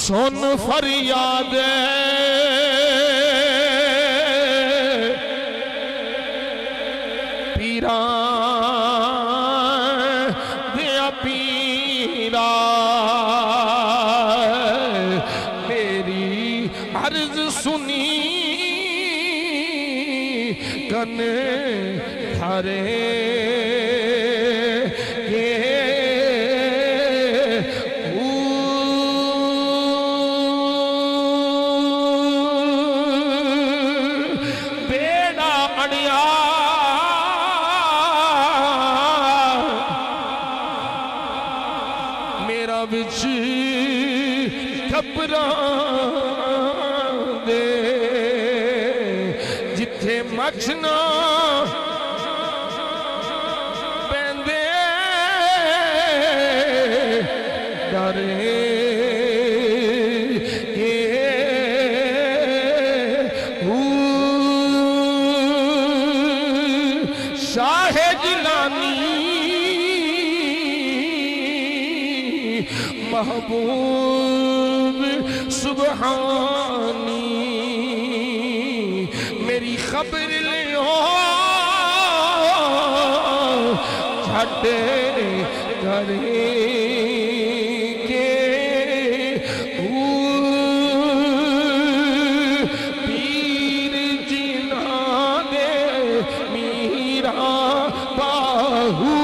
سن فریاد پیران دیا پیرا میری عرض سنی کن دھرے بچ ٹپران دے جتھے مچھنا پیندے ڈرے شاہ جلانی محبوب سبحانی میری خبر لیو چھٹے گھرے کے پیر جنا دے میرا باہو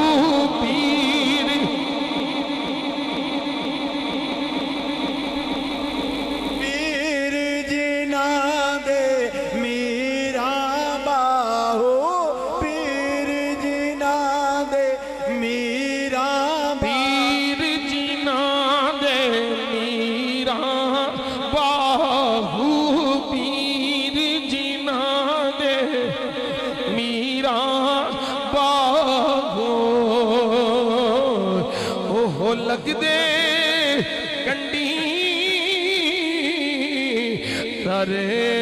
لگ دے کنڈی ترے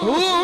Ooh!